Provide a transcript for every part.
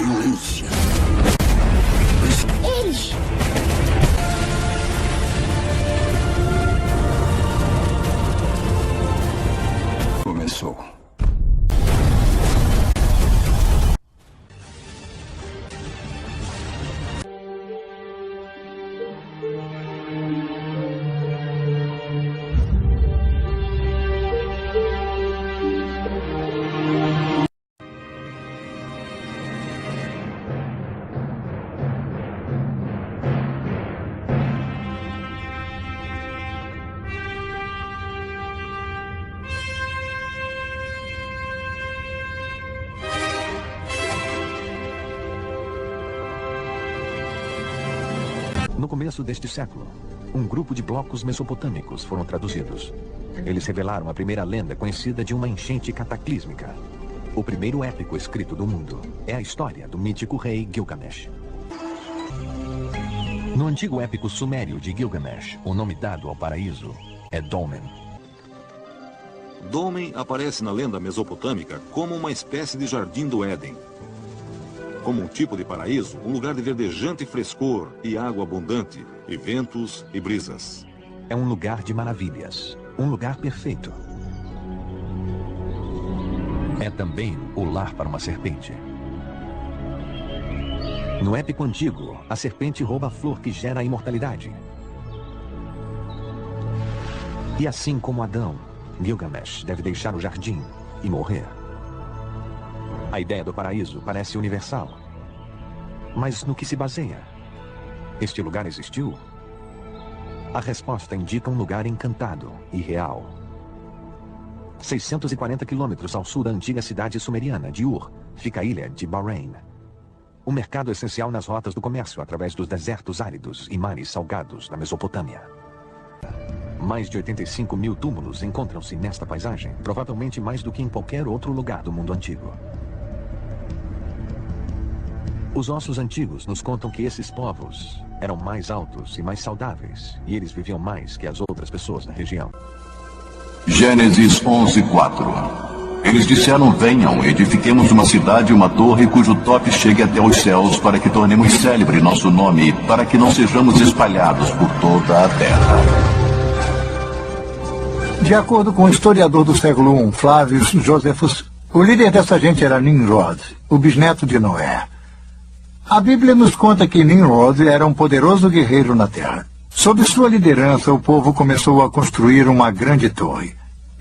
violência. Mas eles... Começou. No começo deste século, um grupo de blocos mesopotâmicos foram traduzidos. Eles revelaram a primeira lenda conhecida de uma enchente cataclísmica. O primeiro épico escrito do mundo é a história do mítico rei Gilgamesh. No antigo épico sumério de Gilgamesh, o nome dado ao paraíso é Dolmen. Dolmen aparece na lenda mesopotâmica como uma espécie de jardim do Éden. Como um tipo de paraíso, um lugar de verdejante frescor e água abundante, e ventos e brisas. É um lugar de maravilhas, um lugar perfeito. É também o lar para uma serpente. No épico antigo, a serpente rouba a flor que gera a imortalidade. E assim como Adão, Gilgamesh deve deixar o jardim e morrer. A ideia do paraíso parece universal. Mas no que se baseia? Este lugar existiu? A resposta indica um lugar encantado e real. 640 quilômetros ao sul da antiga cidade sumeriana de Ur, fica a ilha de Bahrein. Um mercado essencial nas rotas do comércio através dos desertos áridos e mares salgados da Mesopotâmia. Mais de 85 mil túmulos encontram-se nesta paisagem, provavelmente mais do que em qualquer outro lugar do mundo antigo. Os ossos antigos nos contam que esses povos eram mais altos e mais saudáveis, e eles viviam mais que as outras pessoas da região. Gênesis 11:4. Eles disseram: venham, edifiquemos uma cidade e uma torre cujo tope chegue até os céus, para que tornemos célebre nosso nome, para que não sejamos espalhados por toda a terra. De acordo com o historiador do século I, Flavius Josephus, o líder dessa gente era Nimrod, o bisneto de Noé. A Bíblia nos conta que Nimrod era um poderoso guerreiro na terra. Sob sua liderança, o povo começou a construir uma grande torre.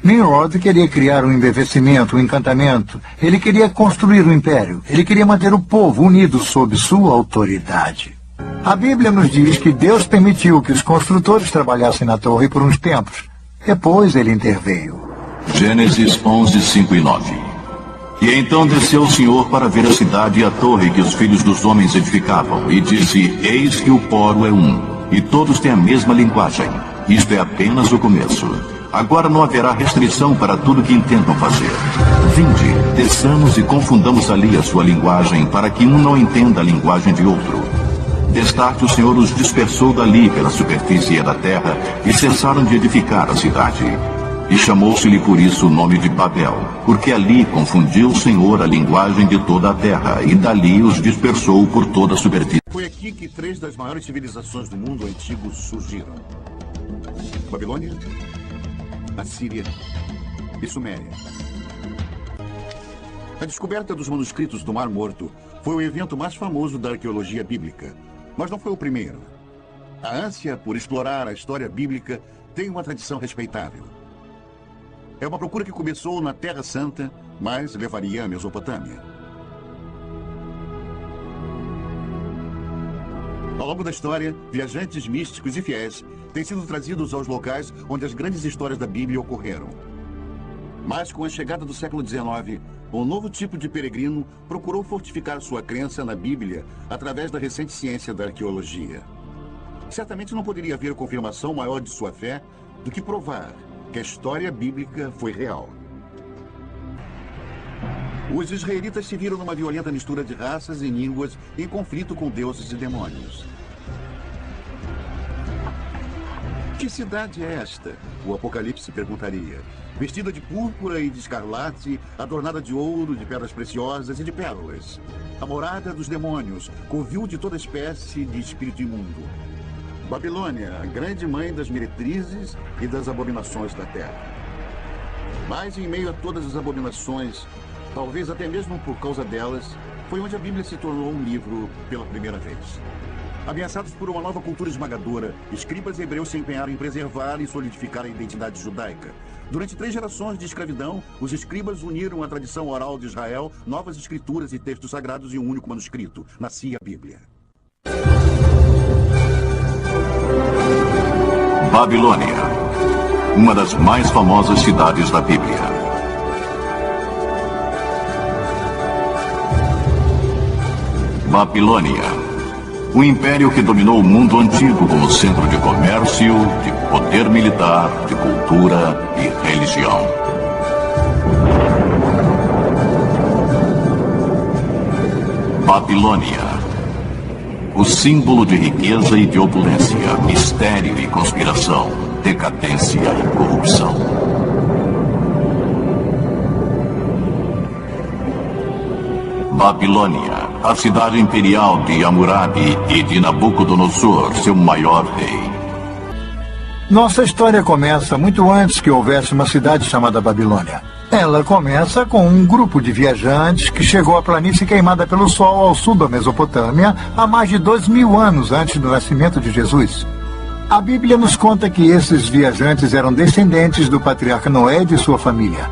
Nimrod queria criar um embevecimento, um encantamento. Ele queria construir um império. Ele queria manter o povo unido sob sua autoridade. A Bíblia nos diz que Deus permitiu que os construtores trabalhassem na torre por uns tempos. Depois ele interveio. Gênesis 11:5 e 9. E então desceu o Senhor para ver a cidade e a torre que os filhos dos homens edificavam, e disse: eis que o poro é um, e todos têm a mesma linguagem. Isto é apenas o começo. Agora não haverá restrição para tudo que intentam fazer. Vinde, desçamos e confundamos ali a sua linguagem, para que um não entenda a linguagem de outro. Destarte o Senhor os dispersou dali pela superfície da terra, e cessaram de edificar a cidade. E chamou-se-lhe por isso o nome de Babel, porque ali confundiu o Senhor a linguagem de toda a terra, e dali os dispersou por toda a superfície. Foi aqui que 3 das maiores civilizações do mundo antigo surgiram: Babilônia, Assíria e Suméria. A descoberta dos manuscritos do Mar Morto foi o evento mais famoso da arqueologia bíblica, mas não foi o primeiro. A ânsia por explorar a história bíblica tem uma tradição respeitável. É uma procura que começou na Terra Santa, mas levaria à Mesopotâmia. Ao longo da história, viajantes místicos e fiéis têm sido trazidos aos locais onde as grandes histórias da Bíblia ocorreram. Mas com a chegada do século XIX, um novo tipo de peregrino procurou fortificar sua crença na Bíblia através da recente ciência da arqueologia. Certamente não poderia haver confirmação maior de sua fé do que provar que a história bíblica foi real. Os israelitas se viram numa violenta mistura de raças e línguas em conflito com deuses e demônios. Que cidade é esta? O Apocalipse perguntaria. Vestida de púrpura e de escarlate, adornada de ouro, de pedras preciosas e de pérolas. a morada dos demônios, covil de toda espécie de espírito imundo. Babilônia, a grande mãe das meretrizes e das abominações da terra. Mas em meio a todas as abominações, talvez até mesmo por causa delas, foi onde a Bíblia se tornou um livro pela primeira vez. Ameaçados por uma nova cultura esmagadora, escribas hebreus se empenharam em preservar e solidificar a identidade judaica. Durante 3 gerações de escravidão, os escribas uniram a tradição oral de Israel, novas escrituras e textos sagrados em um único manuscrito. Nascia a Bíblia. Babilônia, uma das mais famosas cidades da Bíblia. Babilônia, o império que dominou o mundo antigo como centro de comércio, de poder militar, de cultura e religião. Babilônia, o símbolo de riqueza e de opulência, mistério e conspiração, decadência e corrupção. Babilônia, a cidade imperial de Hammurabi e de Nabucodonosor, seu maior rei. Nossa história começa muito antes que houvesse uma cidade chamada Babilônia. Ela começa com um grupo de viajantes que chegou à planície queimada pelo sol ao sul da Mesopotâmia há mais de 2.000 anos antes do nascimento de Jesus. A Bíblia nos conta que esses viajantes eram descendentes do patriarca Noé e de sua família.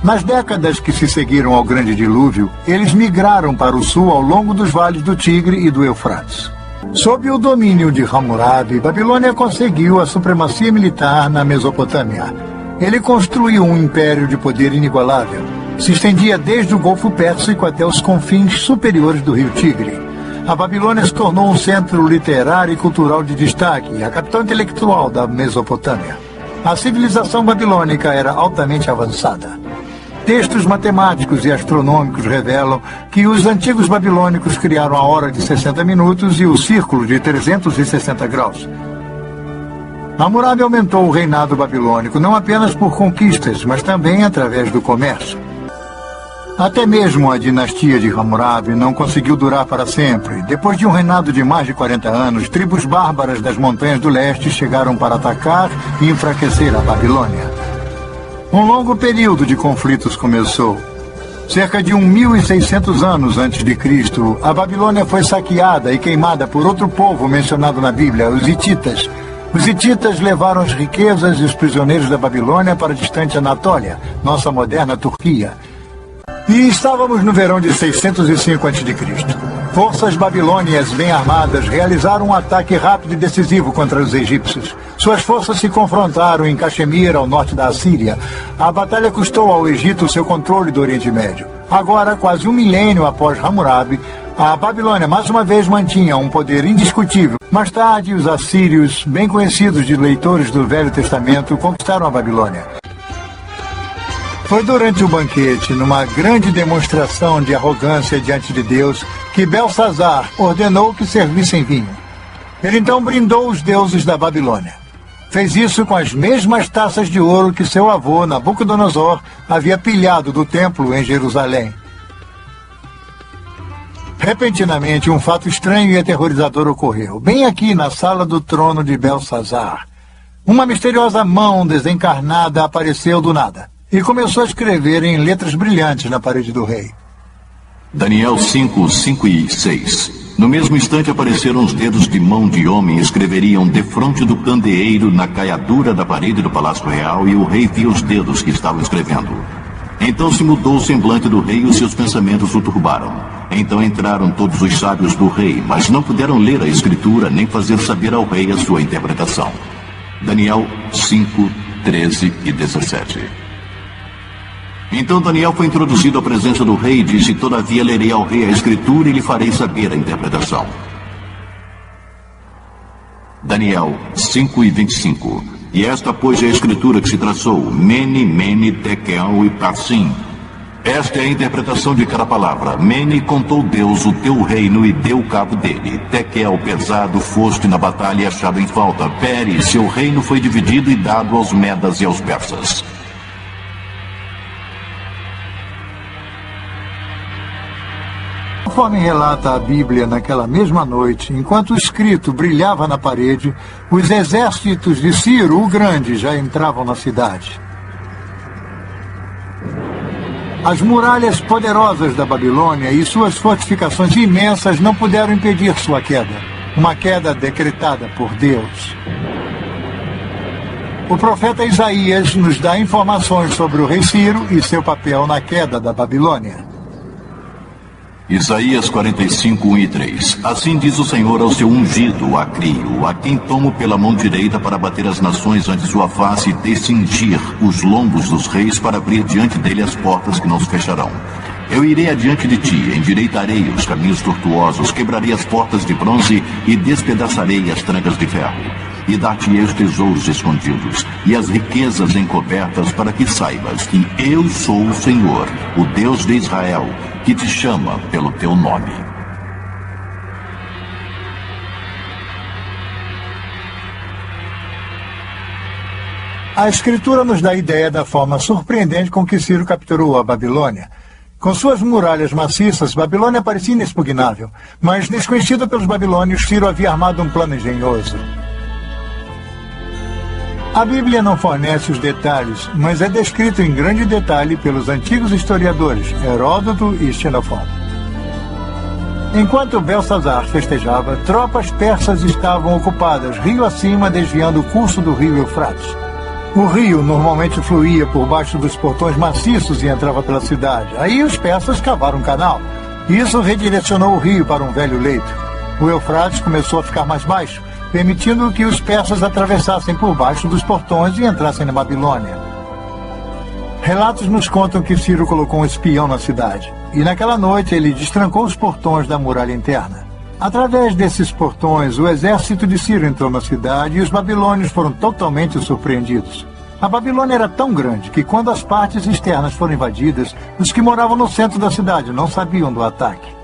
Nas décadas que se seguiram ao grande dilúvio, eles migraram para o sul ao longo dos vales do Tigre e do Eufrates. Sob o domínio de Hammurabi, Babilônia conseguiu a supremacia militar na Mesopotâmia. Ele construiu um império de poder inigualável. Se estendia desde o Golfo Pérsico até os confins superiores do rio Tigre. A Babilônia se tornou um centro literário e cultural de destaque, a capital intelectual da Mesopotâmia. A civilização babilônica era altamente avançada. Textos matemáticos e astronômicos revelam que os antigos babilônicos criaram a hora de 60 minutos e o círculo de 360 graus. Hammurabi aumentou o reinado babilônico não apenas por conquistas, mas também através do comércio. Até mesmo a dinastia de Hammurabi não conseguiu durar para sempre. Depois de um reinado de mais de 40 anos, tribos bárbaras das montanhas do leste chegaram para atacar e enfraquecer a Babilônia. Um longo período de conflitos começou. Cerca de 1.600 anos antes de Cristo, a Babilônia foi saqueada e queimada por outro povo mencionado na Bíblia, os hititas. Os hititas levaram as riquezas e os prisioneiros da Babilônia para a distante Anatólia, nossa moderna Turquia. E estávamos no verão de 605 a.C. Forças babilônias bem armadas realizaram um ataque rápido e decisivo contra os egípcios. Suas forças se confrontaram em Caxemir, ao norte da Assíria. A batalha custou ao Egito seu controle do Oriente Médio. Agora, quase um milênio após Hammurabi, a Babilônia mais uma vez mantinha um poder indiscutível. Mais tarde, os assírios, bem conhecidos de leitores do Velho Testamento, conquistaram a Babilônia. Foi durante o banquete, numa grande demonstração de arrogância diante de Deus, que Belsazar ordenou que servissem vinho. Ele então brindou os deuses da Babilônia. Fez isso com as mesmas taças de ouro que seu avô, Nabucodonosor, havia pilhado do templo em Jerusalém. Repentinamente, um fato estranho e aterrorizador ocorreu, bem aqui na sala do trono de Belsazar. Uma misteriosa mão desencarnada apareceu do nada e começou a escrever em letras brilhantes na parede do rei. Daniel 5, 5 e 6. No mesmo instante apareceram os dedos de mão de homem e escreveriam defronte do candeeiro na caiadura da parede do palácio real, e o rei viu os dedos que estavam escrevendo. Então se mudou o semblante do rei e os seus pensamentos o turbaram. Então entraram todos os sábios do rei, mas não puderam ler a escritura nem fazer saber ao rei a sua interpretação. Daniel 5, 13 e 17. Então Daniel foi introduzido à presença do rei e disse: todavia lerei ao rei a escritura e lhe farei saber a interpretação. Daniel 5 e 25. E esta, pois, é a escritura que se traçou: Mene, Mene, Tekel e Parsim. Esta é a interpretação de cada palavra. Mene, contou Deus o teu reino e deu cabo dele. Tekel, pesado, foste na batalha e achado em falta. Pere, seu reino foi dividido e dado aos medas e aos persas. Conforme relata a Bíblia, naquela mesma noite, enquanto o escrito brilhava na parede, os exércitos de Ciro o Grande já entravam na cidade. As muralhas poderosas da Babilônia e suas fortificações imensas não puderam impedir sua queda, uma queda decretada por Deus. O profeta Isaías nos dá informações sobre o rei Ciro e seu papel na queda da Babilônia. Isaías 45, 1 e 3. Assim diz o Senhor ao seu ungido, a Crio, a quem tomo pela mão direita para bater as nações ante sua face e descingir os lombos dos reis para abrir diante dele as portas que não se fecharão. Eu irei adiante de ti, endireitarei os caminhos tortuosos, quebrarei as portas de bronze e despedaçarei as trancas de ferro. E dar-te-ei os tesouros escondidos e as riquezas encobertas, para que saibas que eu sou o Senhor, o Deus de Israel, que te chama pelo teu nome. A Escritura nos dá a ideia da forma surpreendente com que Ciro capturou a Babilônia. Com suas muralhas maciças, Babilônia parecia inexpugnável, mas desconhecida pelos babilônios, Ciro havia armado um plano engenhoso. A Bíblia não fornece os detalhes, mas é descrito em grande detalhe pelos antigos historiadores Heródoto e Xenofonte. Enquanto Belsazar festejava, tropas persas estavam ocupadas rio acima, desviando o curso do rio Eufrates. O rio normalmente fluía por baixo dos portões maciços e entrava pela cidade. Aí os persas cavaram um canal. Isso redirecionou o rio para um velho leito. O Eufrates começou a ficar mais baixo, permitindo que os persas atravessassem por baixo dos portões e entrassem na Babilônia. Relatos nos contam que Ciro colocou um espião na cidade, e naquela noite ele destrancou os portões da muralha interna. Através desses portões, o exército de Ciro entrou na cidade e os babilônios foram totalmente surpreendidos. A Babilônia era tão grande que, quando as partes externas foram invadidas, os que moravam no centro da cidade não sabiam do ataque.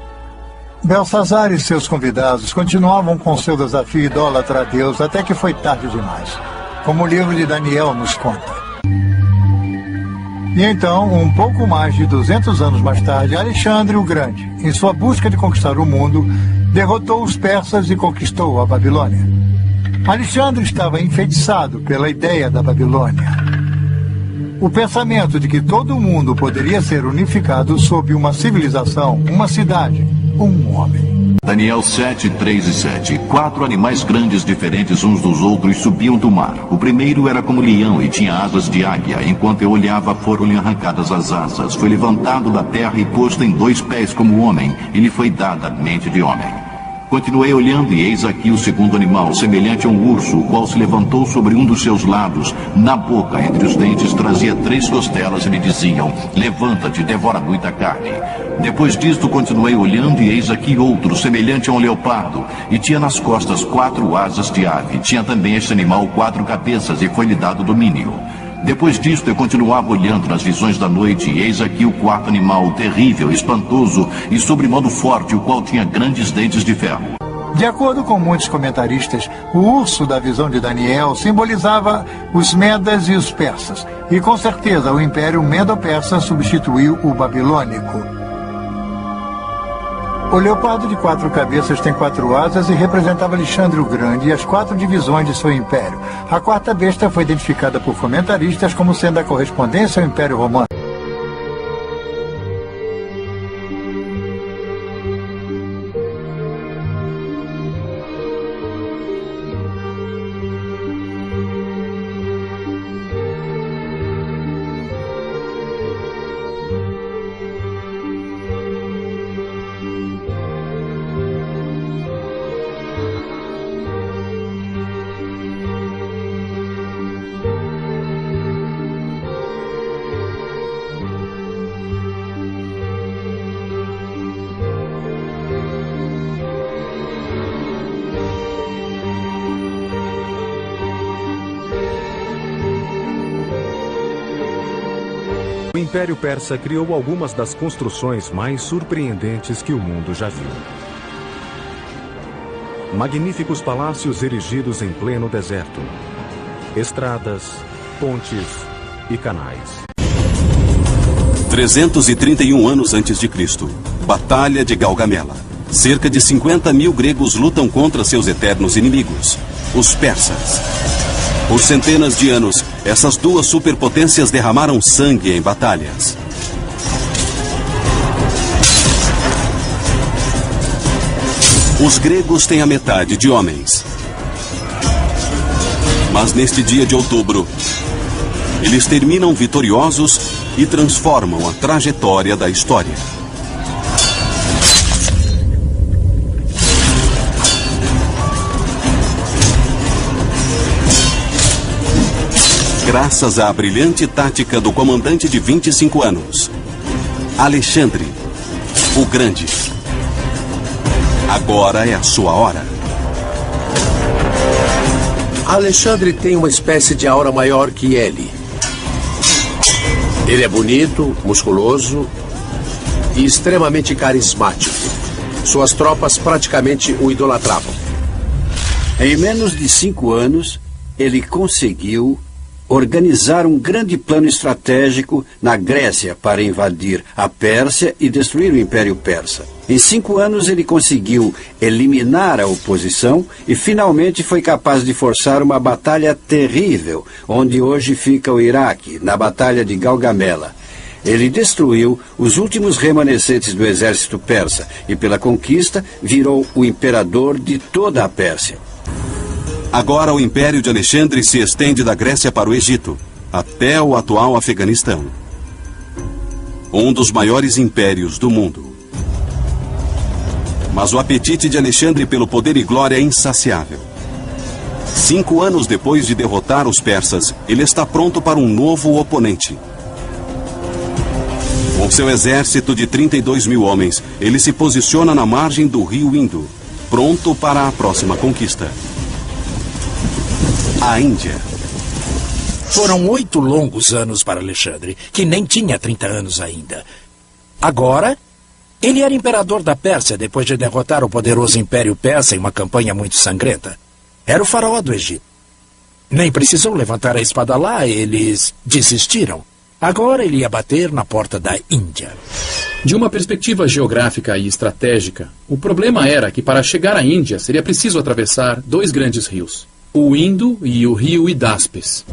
Belsazar e seus convidados continuavam com seu desafio idólatra a Deus até que foi tarde demais, como o livro de Daniel nos conta. E então, um pouco mais de 200 anos mais tarde, Alexandre o Grande, em sua busca de conquistar o mundo, derrotou os persas e conquistou a Babilônia. Alexandre estava enfeitiçado pela ideia da Babilônia. O pensamento de que todo o mundo poderia ser unificado sob uma civilização, uma cidade, um homem. Daniel 7, 3 e 7. 4 animais grandes diferentes uns dos outros subiam do mar. O primeiro era como leão e tinha asas de águia. Enquanto eu olhava, foram-lhe arrancadas as asas. Foi levantado da terra e posto em 2 pés como homem. E lhe foi dada a mente de homem. Continuei olhando e eis aqui o segundo animal, semelhante a um urso, o qual se levantou sobre um dos seus lados. Na boca, entre os dentes, trazia 3 costelas e lhe diziam: levanta-te, devora muita carne. Depois disto, continuei olhando e eis aqui outro, semelhante a um leopardo, e tinha nas costas 4 asas de ave. Tinha também este animal 4 cabeças e foi-lhe dado domínio. Depois disto, eu continuava olhando nas visões da noite, e eis aqui o 4º animal, terrível, espantoso e sobremodo forte, o qual tinha grandes dentes de ferro. De acordo com muitos comentaristas, o urso da visão de Daniel simbolizava os medas e os persas, e com certeza o Império Medo-Persa substituiu o babilônico. O leopardo de 4 cabeças tem 4 asas e representava Alexandre o Grande e as 4 divisões de seu império. A 4ª besta foi identificada por comentaristas como sendo a correspondência ao Império Romano. O Império Persa criou algumas das construções mais surpreendentes que o mundo já viu. Magníficos palácios erigidos em pleno deserto, estradas, pontes e canais. 331 anos antes de Cristo, Batalha de Gaugamela. Cerca de 50.000 gregos lutam contra seus eternos inimigos, os persas. Por centenas de anos, essas duas superpotências derramaram sangue em batalhas. Os gregos têm a metade de homens. Mas neste dia de outubro, eles terminam vitoriosos e transformam a trajetória da história. Graças à brilhante tática do comandante de 25 anos, Alexandre, o Grande. Agora é a sua hora. Alexandre tem uma espécie de aura maior que ele. Ele é bonito, musculoso e extremamente carismático. Suas tropas praticamente o idolatravam. Em menos de 5 anos, ele conseguiu organizar um grande plano estratégico na Grécia para invadir a Pérsia e destruir o Império Persa. Em 5 anos, ele conseguiu eliminar a oposição e finalmente foi capaz de forçar uma batalha terrível, onde hoje fica o Iraque, na Batalha de Gaugamela. Ele destruiu os últimos remanescentes do exército persa e, pela conquista, virou o imperador de toda a Pérsia. Agora o Império de Alexandre se estende da Grécia para o Egito, até o atual Afeganistão. Um dos maiores impérios do mundo. Mas o apetite de Alexandre pelo poder e glória é insaciável. 5 anos depois de derrotar os persas, ele está pronto para um novo oponente. Com seu exército de 32.000 homens, ele se posiciona na margem do rio Indo, pronto para a próxima conquista. A Índia. Foram 8 longos anos para Alexandre, que nem tinha 30 anos ainda. Agora, ele era imperador da Pérsia depois de derrotar o poderoso Império Persa em uma campanha muito sangrenta. Era o faraó do Egito. Nem precisou levantar a espada lá, eles desistiram. Agora ele ia bater na porta da Índia. De uma perspectiva geográfica e estratégica, o problema era que para chegar à Índia seria preciso atravessar 2 grandes rios. O Indo e o rio Hidáspes.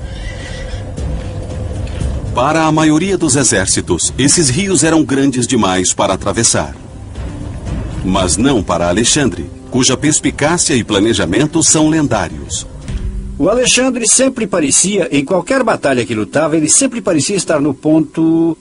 Para a maioria dos exércitos, esses rios eram grandes demais para atravessar. Mas não para Alexandre, cuja perspicácia e planejamento são lendários. O Alexandre sempre parecia, em qualquer batalha que lutava, ele sempre parecia estar no ponto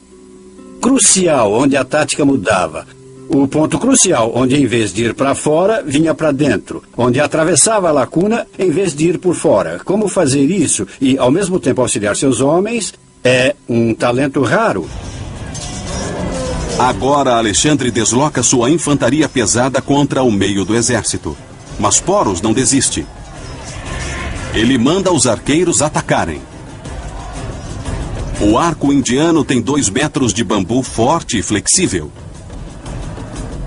crucial, onde a tática mudava. O ponto crucial, onde em vez de ir para fora, vinha para dentro. Onde atravessava a lacuna, em vez de ir por fora. Como fazer isso e, ao mesmo tempo, auxiliar seus homens, é um talento raro. Agora Alexandre desloca sua infantaria pesada contra o meio do exército. Mas Poros não desiste. Ele manda os arqueiros atacarem. O arco indiano tem 2 metros de bambu forte e flexível.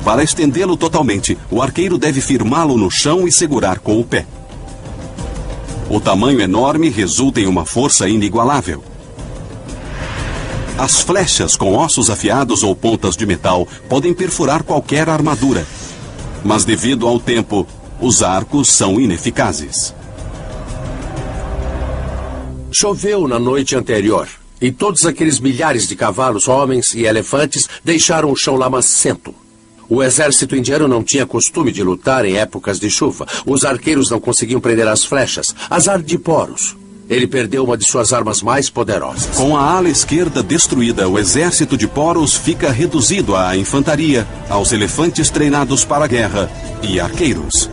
Para estendê-lo totalmente, o arqueiro deve firmá-lo no chão e segurar com o pé. O tamanho enorme resulta em uma força inigualável. As flechas com ossos afiados ou pontas de metal podem perfurar qualquer armadura. Mas devido ao tempo, os arcos são ineficazes. Choveu na noite anterior e todos aqueles milhares de cavalos, homens e elefantes deixaram o chão lamacento. O exército indiano não tinha costume de lutar em épocas de chuva. Os arqueiros não conseguiam prender as flechas. Azar de Poros. Ele perdeu uma de suas armas mais poderosas. Com a ala esquerda destruída, o exército de Poros fica reduzido à infantaria, aos elefantes treinados para a guerra e arqueiros.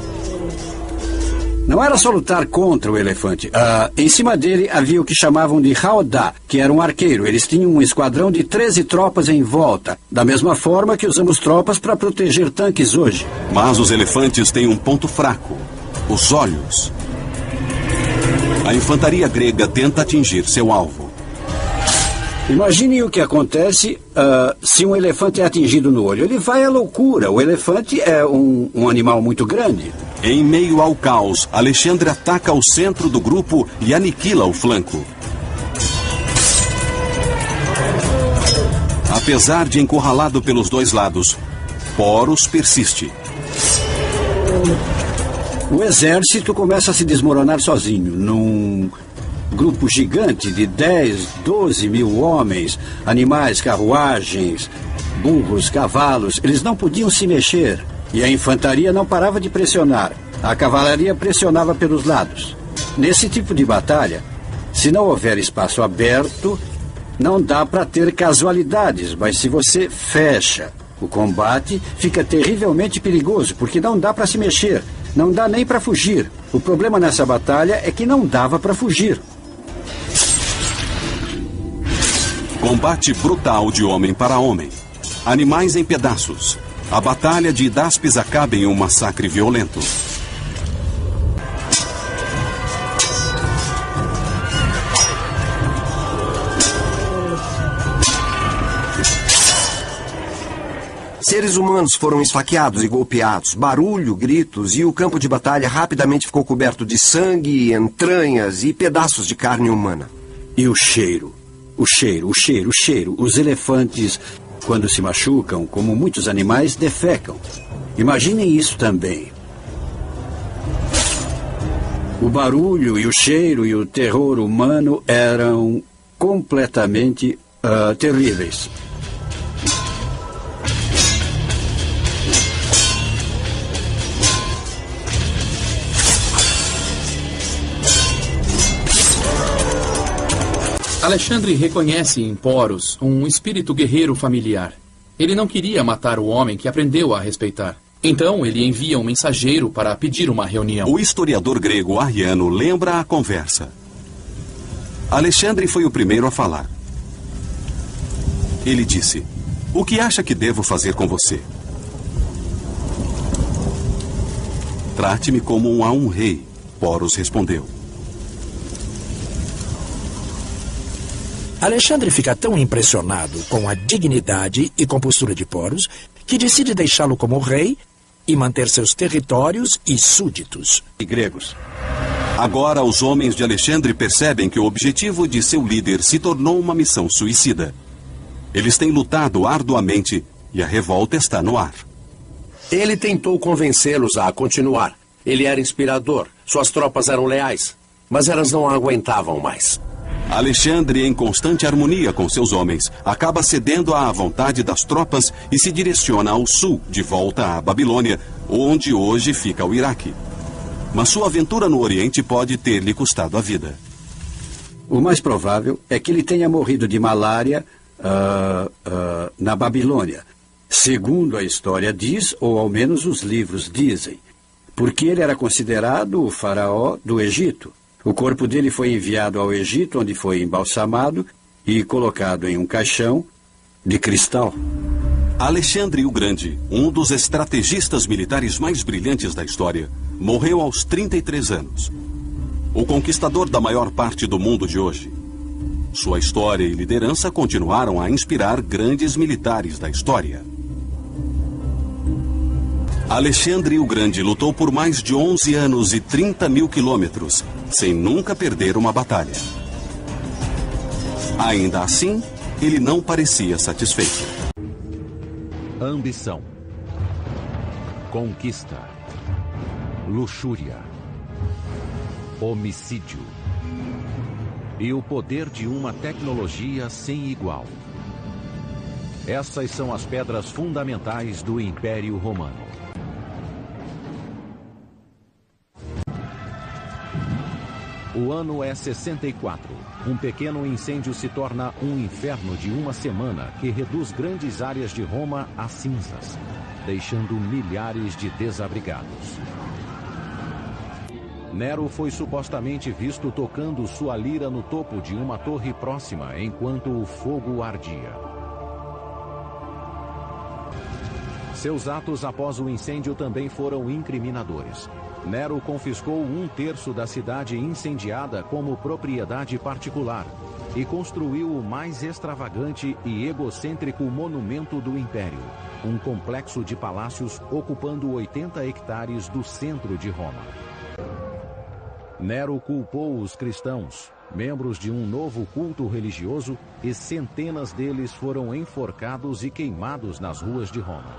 Não era só lutar contra o elefante. Em cima dele havia o que chamavam de Hauda, que era um arqueiro. Eles tinham um esquadrão de 13 tropas em volta, da mesma forma que usamos tropas para proteger tanques hoje. Mas os elefantes têm um ponto fraco: os olhos. A infantaria grega tenta atingir seu alvo. Imagine o que acontece se um elefante é atingido no olho. Ele vai à loucura. O elefante é um animal muito grande. Em meio ao caos, Alexandre ataca o centro do grupo e aniquila o flanco. Apesar de encurralado pelos 2 lados, Poros persiste. O exército começa a se desmoronar sozinho, num grupo gigante de 10, 12 mil homens, animais, carruagens, burros, cavalos. Eles não podiam se mexer e a infantaria não parava de pressionar. A cavalaria pressionava pelos lados. Nesse tipo de batalha, se não houver espaço aberto, não dá para ter casualidades, mas se você fecha o combate, fica terrivelmente perigoso, porque não dá para se mexer. Não dá nem para fugir. O problema nessa batalha é que não dava para fugir. Combate brutal de homem para homem. Animais em pedaços. A batalha de Hidaspes acaba em um massacre violento. Seres humanos foram esfaqueados e golpeados, barulho, gritos, e o campo de batalha rapidamente ficou coberto de sangue, entranhas e pedaços de carne humana. E o cheiro. O cheiro. Os elefantes, quando se machucam, como muitos animais, defecam. Imaginem isso também. O barulho e o cheiro e o terror humano eram completamente terríveis. Alexandre reconhece em Poros um espírito guerreiro familiar. Ele não queria matar o homem que aprendeu a respeitar. Então ele envia um mensageiro para pedir uma reunião. O historiador grego Arriano lembra a conversa. Alexandre foi o primeiro a falar. Ele disse: "O que acha que devo fazer com você? Trate-me como um rei." Poros respondeu. Alexandre fica tão impressionado com a dignidade e compostura de Poros que decide deixá-lo como rei e manter seus territórios e súditos. E gregos. Agora os homens de Alexandre percebem que o objetivo de seu líder se tornou uma missão suicida. Eles têm lutado arduamente e a revolta está no ar. Ele tentou convencê-los a continuar. Ele era inspirador, suas tropas eram leais, mas elas não aguentavam mais. Alexandre, em constante harmonia com seus homens, acaba cedendo à vontade das tropas e se direciona ao sul, de volta à Babilônia, onde hoje fica o Iraque. Mas sua aventura no Oriente pode ter-lhe custado a vida. O mais provável é que ele tenha morrido de malária na Babilônia, segundo a história diz, ou ao menos os livros dizem, porque ele era considerado o faraó do Egito. O corpo dele foi enviado ao Egito, onde foi embalsamado e colocado em um caixão de cristal. Alexandre o Grande, um dos estrategistas militares mais brilhantes da história, morreu aos 33 anos. O conquistador da maior parte do mundo de hoje. Sua história e liderança continuaram a inspirar grandes militares da história. Alexandre o Grande lutou por mais de 11 anos e 30 mil quilômetros, sem nunca perder uma batalha. Ainda assim, ele não parecia satisfeito. Ambição, conquista, luxúria, homicídio e o poder de uma tecnologia sem igual. Essas são as pedras fundamentais do Império Romano. O ano é 64. Um pequeno incêndio se torna um inferno de uma semana que reduz grandes áreas de Roma a cinzas, deixando milhares de desabrigados. Nero foi supostamente visto tocando sua lira no topo de uma torre próxima enquanto o fogo ardia. Seus atos após o incêndio também foram incriminadores. Nero confiscou 1/3 da cidade incendiada como propriedade particular e construiu o mais extravagante e egocêntrico monumento do Império, um complexo de palácios ocupando 80 hectares do centro de Roma. Nero culpou os cristãos, membros de um novo culto religioso, e centenas deles foram enforcados e queimados nas ruas de Roma.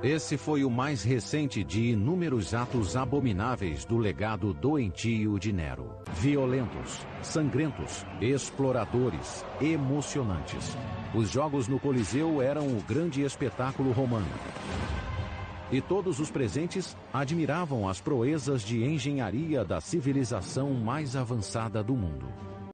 Esse foi o mais recente de inúmeros atos abomináveis do legado doentio de Nero. Violentos, sangrentos, exploradores, emocionantes. Os jogos no Coliseu eram o grande espetáculo romano. E todos os presentes admiravam as proezas de engenharia da civilização mais avançada do mundo.